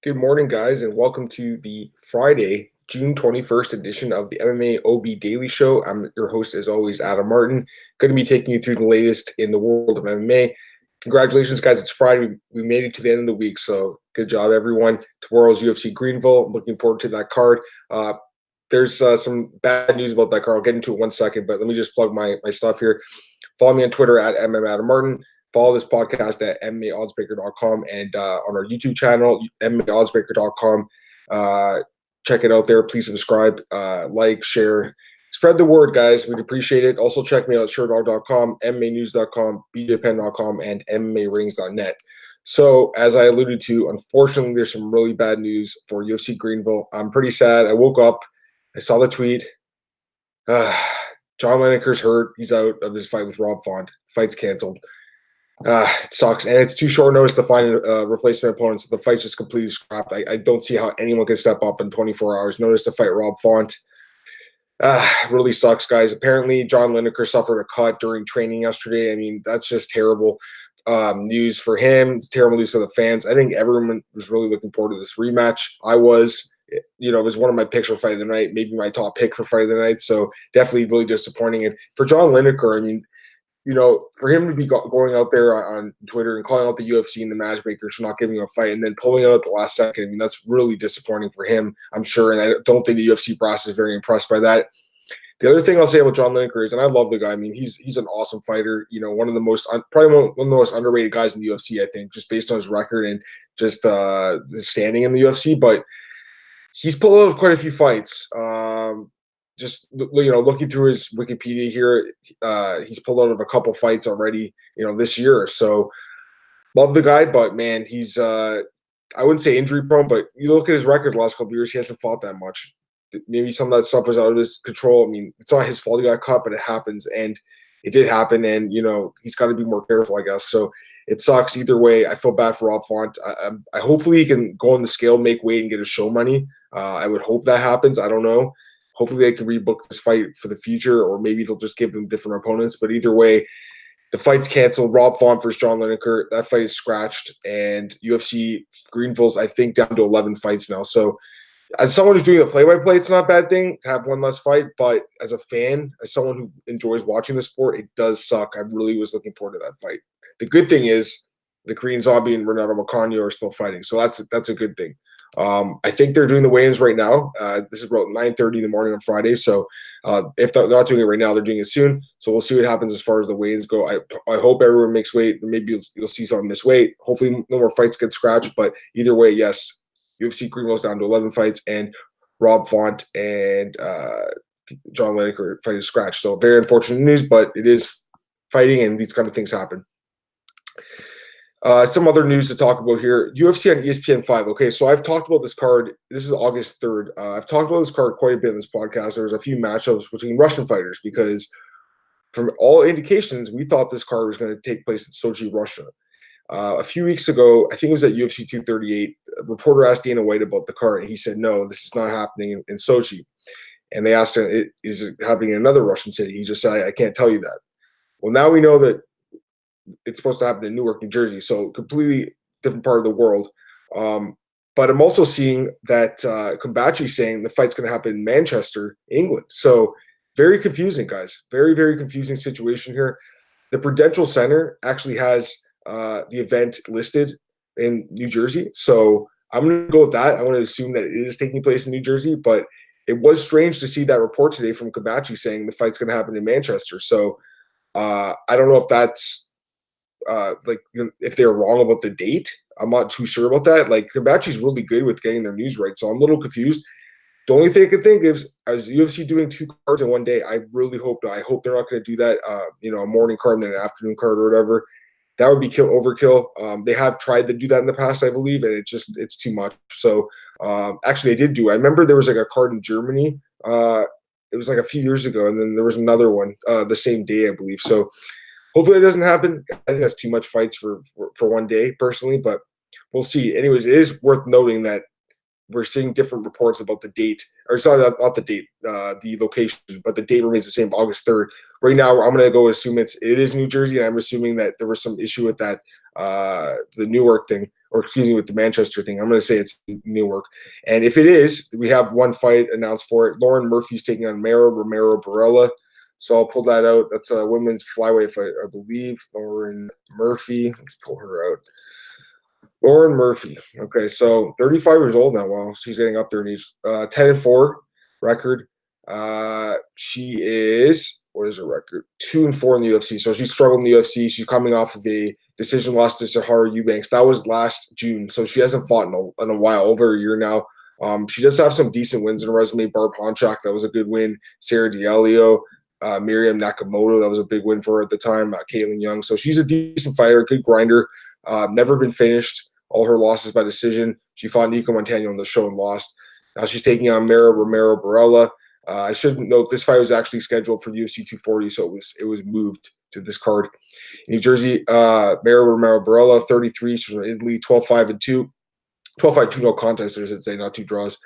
Good morning, guys, and welcome to the Friday, June 21st edition of the MMAOB Daily Show. I'm your host, as always, Adam Martin. Going to be taking you through the latest in the world of MMA. Congratulations, guys. It's Friday. We made it to the end of the week, so good job, everyone. Tomorrow's UFC Greenville. I'm looking forward to that card. There's some bad news about that card. I'll get into it one second, but let me just plug my stuff here. Follow me on Twitter at MMAdamMartin. Follow this podcast at MMAOddsbreaker.com and on our YouTube channel, MMAOddsbreaker.com. Check it out there. Please subscribe, like, share. Spread the word, guys. We'd appreciate it. Also, check me out at SureDog.com, MMAnews.com, BJPen.com, and MMARings.net. So, as I alluded to, unfortunately, there's some really bad news for UFC Greenville. I'm pretty sad. I woke up. I saw the tweet. Jon Lineker's hurt. He's out of his fight with Rob Font. Fight's canceled. It sucks, and it's too short notice to find a replacement opponent, so the fight's just completely scrapped. I don't see how anyone can step up in 24 hours notice to fight Rob Font. Really sucks, guys. Apparently, Jon Lineker suffered a cut during training yesterday. I mean, that's just terrible news for him. It's terrible news for the fans. I think everyone was really looking forward to this rematch. I was. It was one of my picks for fight of the night, maybe my top pick for fight of the night, so definitely really disappointing. And for Jon Lineker, I mean, for him to be going out there on Twitter and calling out the UFC and the matchmakers for not giving him a fight and then pulling out at the last second, I mean, that's really disappointing for him, I'm sure. And I don't think the UFC brass is very impressed by that. The other thing I'll say about Jon Lineker is, and I love the guy, I mean, he's an awesome fighter, probably one of the most underrated guys in the UFC, I think, just based on his record and just the standing in the UFC. But he's pulled out quite a few fights. Looking through his Wikipedia here, he's pulled out of a couple fights already, this year. So love the guy, but man, he's I wouldn't say injury prone, but you look at his record the last couple of years, he hasn't fought that much. Maybe some of that stuff was out of his control. I mean, it's not his fault he got caught, but it happens, and it did happen, and he's got to be more careful, I guess. So it sucks either way. I feel bad for Rob Font. I hopefully he can go on the scale, make weight, and get his show money. I would hope that happens. I don't know. Hopefully they can rebook this fight for the future, or maybe they'll just give them different opponents. But either way, the fight's canceled. Rob Font versus Jon Lineker. That fight is scratched. And UFC Greenville's, I think, down to 11 fights now. So as someone who's doing the play-by-play, it's not a bad thing to have one less fight. But as a fan, as someone who enjoys watching the sport, it does suck. I really was looking forward to that fight. The good thing is the Korean Zombie and Renato Moicano are still fighting. So that's a good thing. I think they're doing the weigh-ins right now. This is about 9:30 in the morning on Friday. So if they're not doing it right now, they're doing it soon. So we'll see what happens as far as the weigh-ins go. I hope everyone makes weight. Maybe you'll see someone miss weight. Hopefully no more fights get scratched. But either way, yes, UFC Greenville's down to 11 fights, and Rob Font and Jon Lineker fight is scratched. So very unfortunate news, but it is fighting, and these kind of things happen. Some other news to talk about here. UFC on ESPN 5. Okay, so I've talked about this card. This is August 3rd. I've talked about this card quite a bit in this podcast. There was a few matchups between Russian fighters because from all indications, we thought this card was going to take place in Sochi, Russia. A few weeks ago, I think it was at UFC 238, a reporter asked Dana White about the card, and he said, no, this is not happening in Sochi. And they asked him, is it happening in another Russian city? He just said, I can't tell you that. Well, now we know that it's supposed to happen in Newark, New Jersey, so completely different part of the world. But I'm also seeing that Kombachi saying the fight's going to happen in Manchester, England. So very confusing, guys. Very, very confusing situation here. The Prudential Center actually has the event listed in New Jersey. So I'm going to go with that. I want to assume that it is taking place in New Jersey, but it was strange to see that report today from Kombachi saying the fight's going to happen in Manchester. So I don't know if that's if they're wrong about the date. I'm not too sure about that. Like, Kombachi's really good with getting their news right, so I'm a little confused. The only thing I can think is, as UFC doing two cards in one day, I really hope not. I hope they're not going to do that. A morning card and then an afternoon card or whatever. That would be overkill. They have tried to do that in the past, I believe, and it's too much. So actually, they did do. I remember there was like a card in Germany. It was like a few years ago, and then there was another one the same day, I believe. So hopefully it doesn't happen. I think that's too much fights for one day, personally, but we'll see. Anyways, it is worth noting that we're seeing different reports about the date, or sorry, not the date, the location, but the date remains the same, August 3rd. Right now, I'm going to go assume it is New Jersey, and I'm assuming that there was some issue with that, the Newark thing. or excuse me, with the Manchester thing. I'm going to say it's Newark. And if it is, we have one fight announced for it. Lauren Murphy's taking on Romero Borella. So I'll pull that out. That's a women's flyweight fight, I believe. Lauren Murphy. Let's pull her out. Lauren Murphy. Okay, so 35 years old now. Well, she's getting up there in age. 10-4 record. She is, what is her record? 2-4 in the UFC. So she's struggled in the UFC. She's coming off of a decision loss to Sahara Eubanks. That was last June. So she hasn't fought in a while, over a year now. She does have some decent wins in her resume. Barb Honchak, that was a good win. Sarah D'Alio, Miriam Nakamoto, that was a big win for her at the time. Caitlin Young. So she's a decent fighter, good grinder. Never been finished. All her losses by decision. She fought Nico Montano on the show and lost. Now she's taking on Romero Borella. I should note this fight was actually scheduled for UFC 240, so it was moved to this card. In New Jersey, Romero Borella, 33. She's from Italy, 12-5-2. 12-5-2 no contest, I should say, not two draws.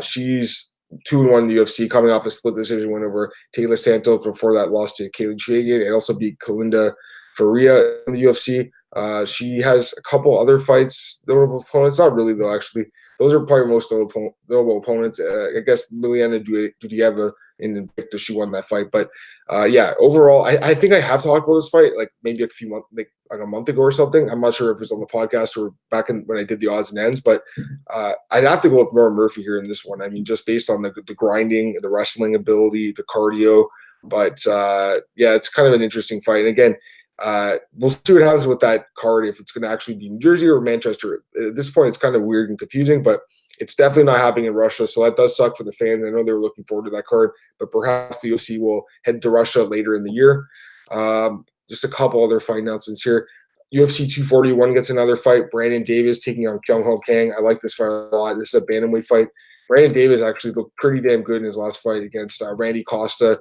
She's 2-1 in the UFC, coming off a split decision win over Taylor Santos. Before that, lost to Kaylee Chagan and also beat Kalinda Faria in the UFC. She has a couple other fights, notable opponents. Not really, though, actually. Those are probably most notable opponents. I guess Liliana Dudieva in Invictus, she won that fight. But yeah, overall, I think I have talked about this fight like maybe a few months, like a month ago or something. I'm not sure if it was on the podcast or back when I did the odds and ends. But I'd have to go with Lauren Murphy here in this one. I mean, just based on the grinding, the wrestling ability, the cardio. But yeah, it's kind of an interesting fight. And again, we'll see what happens with that card, if it's going to actually be New Jersey or Manchester. At this point, it's kind of weird and confusing, but it's definitely not happening in Russia, so that does suck for the fans. I know they were looking forward to that card, but perhaps the UFC will head to Russia later in the year. Just a couple other fight announcements here. UFC 241 gets another fight. Brandon Davis taking on Kang. I like this fight a lot. This is a bantamweight fight. Brandon Davis actually looked pretty damn good in his last fight against Randy Costa.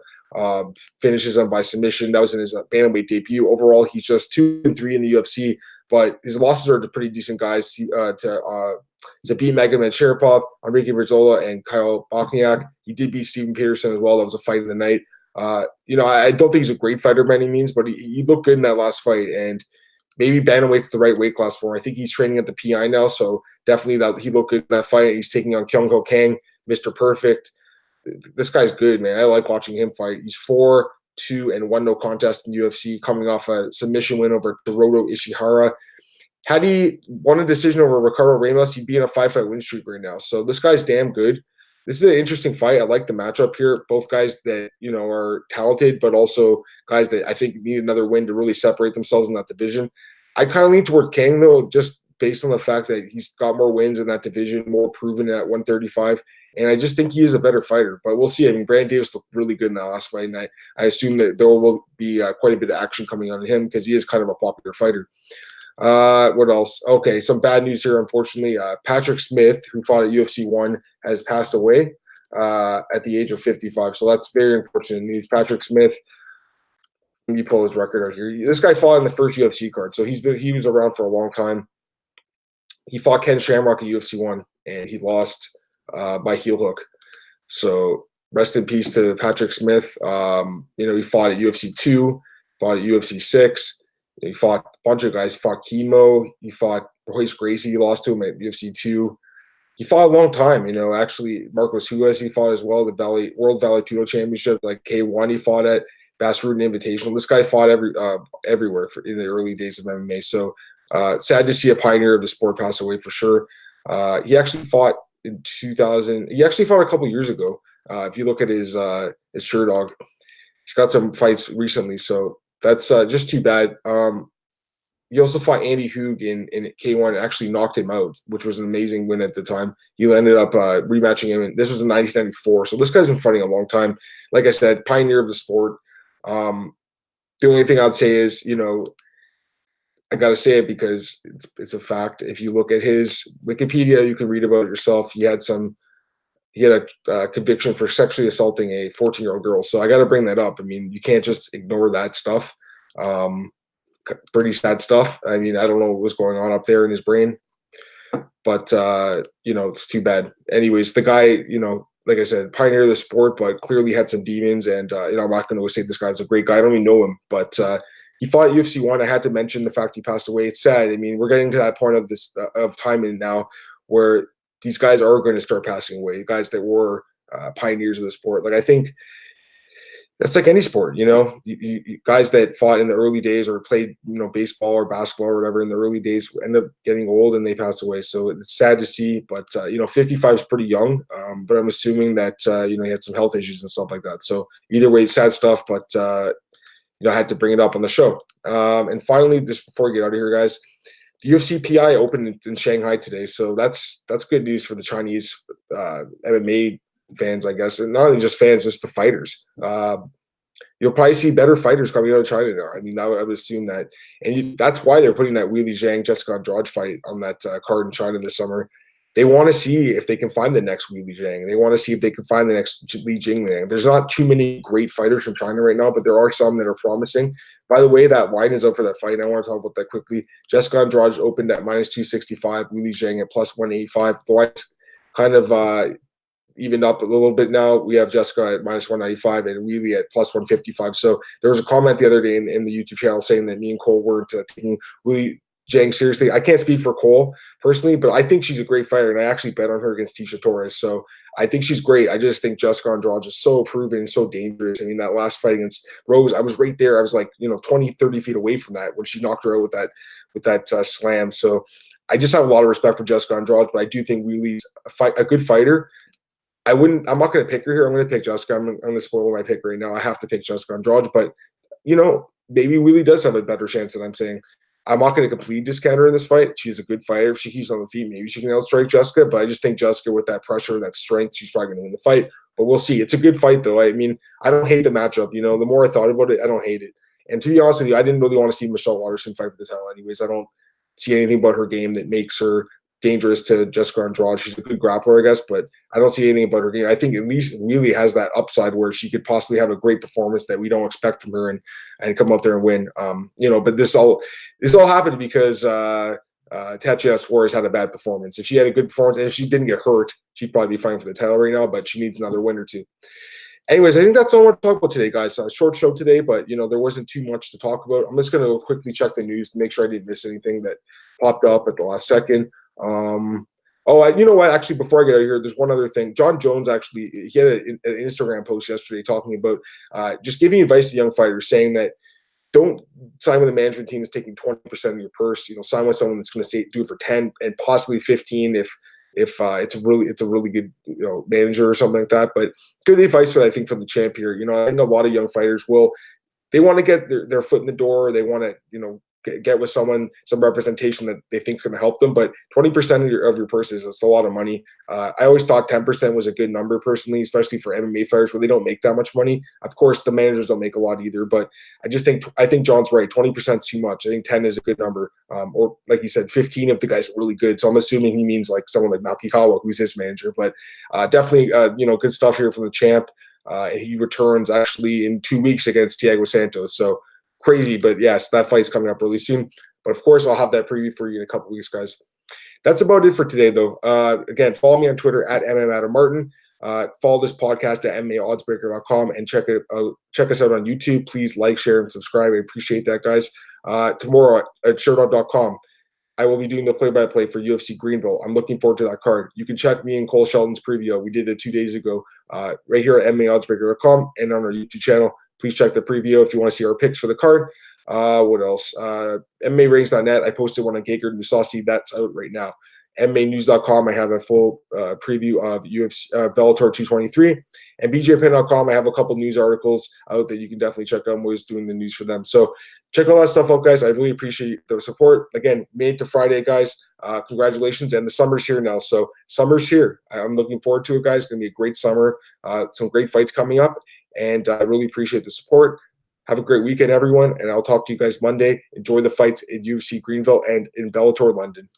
Finishes him by submission. That was in his bantamweight debut. Overall, he's just 2-3 in the UFC, but his losses are to pretty decent guys. To Zabit Magomed Sharipov, Enrique Berzola, and Kyle Bochniak. He did beat Steven Peterson as well. That was a fight of the night. I don't think he's a great fighter by any means, but he looked good in that last fight, and maybe bantamweight's the right weight class for him. I think he's training at the PI now, so definitely that he looked good in that fight. He's taking on Kang, Mr. Perfect. This guy's good, man. I like watching him fight. He's 4-2-1 no contest in UFC, coming off a submission win over Hiroto Ishihara. Had he won a decision over Ricardo Ramos, he'd be in a 5-fight win streak right now. So this guy's damn good. This is an interesting fight. I like the matchup here. Both guys that, are talented, but also guys that I think need another win to really separate themselves in that division. I kind of lean towards Kang, though, just based on the fact that he's got more wins in that division, more proven at 135. And I just think he is a better fighter. But we'll see. I mean, Brandon Davis looked really good in that last fight, and I assume that there will be quite a bit of action coming on him because he is kind of a popular fighter. What else? Okay, some bad news here, unfortunately. Patrick Smith, who fought at UFC 1, has passed away at the age of 55. So that's very unfortunate news. Patrick Smith, let me pull his record out here. This guy fought in the first UFC card, so he was around for a long time. He fought Ken Shamrock at UFC 1, and he lost by heel hook. So rest in peace to Patrick Smith. He fought at UFC 2, fought at UFC 6. He fought a bunch of guys. He fought Chemo. He fought Royce Gracie. He lost to him at UFC 2. He fought a long time. Actually, Marcos Hues, he fought as well. The World Valley Tudo Championship, like K1, he fought at Bass Rutten Invitational. This guy fought everywhere in the early days of MMA. So sad to see a pioneer of the sport pass away for sure. He actually fought in 2000. He actually fought a couple years ago. If you look at his Sherdog, he's got some fights recently. So that's just too bad. He also fought Andy Hoog in K1 and actually knocked him out, which was an amazing win at the time. He ended up rematching him, and this was in 1994. So this guy's been fighting a long time. Like I said, pioneer of the sport. The only thing I'd say is, I got to say it because it's a fact. If you look at his Wikipedia, you can read about it yourself. He had a conviction for sexually assaulting a 14-year-old girl. So I got to bring that up. I mean, you can't just ignore that stuff. Pretty sad stuff. I mean, I don't know what was going on up there in his brain, but it's too bad. Anyways, the guy, like I said, pioneer of the sport, but clearly had some demons. And I'm not going to say this guy's a great guy. I don't even know him, but he fought UFC 1. I had to mention the fact he passed away. It's sad. I mean, we're getting to that point of this of time in now where these guys are going to start passing away. Guys that were pioneers of the sport. Like I think that's like any sport, guys that fought in the early days or played, baseball or basketball or whatever in the early days end up getting old and they pass away. So it's sad to see, but 55 is pretty young. But I'm assuming that he had some health issues and stuff like that. So either way, sad stuff. But I had to bring it up on the show. And finally, just before we get out of here, guys, the UFC PI opened in Shanghai today. So that's good news for the Chinese MMA fans, I guess, and not only just fans, just the fighters. You'll probably see better fighters coming out of China now. I mean, I would assume that, and that's why they're putting that Weili Zhang Jessica Andrade fight on that card in China this summer. They want to see if they can find the next Weili Zhang. They want to see if they can find the next Li Jingliang. There's not too many great fighters from China right now, but there are some that are promising. By the way, that line is up for that fight. I want to talk about that quickly. Jessica Andrade opened at -265, Weili Zhang at +185. The line's kind of evened up a little bit now. We have Jessica at -195 and Weili at +155. So there was a comment the other day in the YouTube channel saying that me and Cole weren't taking Weili Zhang seriously. I can't speak for Cole personally, but I think she's a great fighter, and I actually bet on her against Tisha Torres. So I think she's great. I just think Jessica Andrade is so proven, so dangerous. I mean, that last fight against Rose, I was right there. I was like, 20, 30 feet away from that when she knocked her out with that slam. So I just have a lot of respect for Jessica Andrade, but I do think Weili's a good fighter. I'm not going to pick her here. I'm going to pick Jessica. I'm going to spoil my pick right now. I have to pick Jessica Andrade, but maybe Weili does have a better chance than I'm saying. I'm not going to completely discount her in this fight. She's a good fighter. If she keeps on the feet, maybe she can outstrike Jessica, but I just think Jessica, with that pressure, that strength, she's probably going to win the fight. But we'll see. It's a good fight, though. I mean, I don't hate the matchup. The more I thought about it, I don't hate it. And to be honest with you, I didn't really want to see Michelle Waterson fight for the title anyways. I don't see anything about her game that makes her dangerous to Jessica Andrade. She's a good grappler, I guess, but I don't see anything about her game. I think at least Weili has that upside where she could possibly have a great performance that we don't expect from her and come out there and win. But this all happened because Tatiana Suarez had a bad performance. If she had a good performance and if she didn't get hurt, she'd probably be fighting for the title right now, but she needs another win or two. Anyways, I think that's all I want to talk about today, guys. A short show today, but there wasn't too much to talk about. I'm just going to quickly check the news to make sure I didn't miss anything that popped up at the last second. You know what? Actually, before I get out of here, there's one other thing. Jon Jones he had an Instagram post yesterday talking about just giving advice to young fighters, saying that don't sign with a management team that's taking 20% of your purse. Sign with someone that's going to do it for 10 and possibly 15 if it's a really good manager or something like that. But good advice I think for the champ here. I think a lot of young fighters they want to get their foot in the door. They want to get with some representation that they think is going to help them. But 20% of your purse is a lot of money. I always thought 10% was a good number personally, especially for MMA fighters where they don't make that much money. Of course, the managers don't make a lot either, but I think John's right. 20% is too much. I think 10 is a good number. Or like you said, 15 if the guy's really good. So I'm assuming he means like someone like Nakikawa, who's his manager. But definitely, good stuff here from the champ. He returns actually in 2 weeks against Thiago Santos. So crazy, but yes, that fight's coming up really soon. But of course, I'll have that preview for you in a couple weeks, guys. That's about it for today, though. Again, follow me on Twitter at MMAdamMartin. Follow this podcast at MMAOddsbreaker.com and check us out on YouTube. Please like, share, and subscribe. I appreciate that, guys. Tomorrow at Sherdog.com, I will be doing the play-by-play for UFC Greenville. I'm looking forward to that card. You can check me and Cole Shelton's preview. We did it 2 days ago right here at MMAOddsbreaker.com and on our YouTube channel. Please check the preview if you want to see our picks for the card. What else? MMARings.net. I posted one on Gegard Mousasi. That's out right now. MMAnews.com. I have a full preview of UFC Bellator 223. And BJPen.com. I have a couple news articles out that you can definitely check out. I'm always doing the news for them. So check all that stuff out, guys. I really appreciate the support. Again, May to Friday, guys. Congratulations. And the summer's here now. So summer's here. I'm looking forward to it, guys. It's going to be a great summer. Some great fights coming up. And I really appreciate the support. Have a great weekend, everyone. And I'll talk to you guys Monday. Enjoy the fights in UFC Greenville and in Bellator London.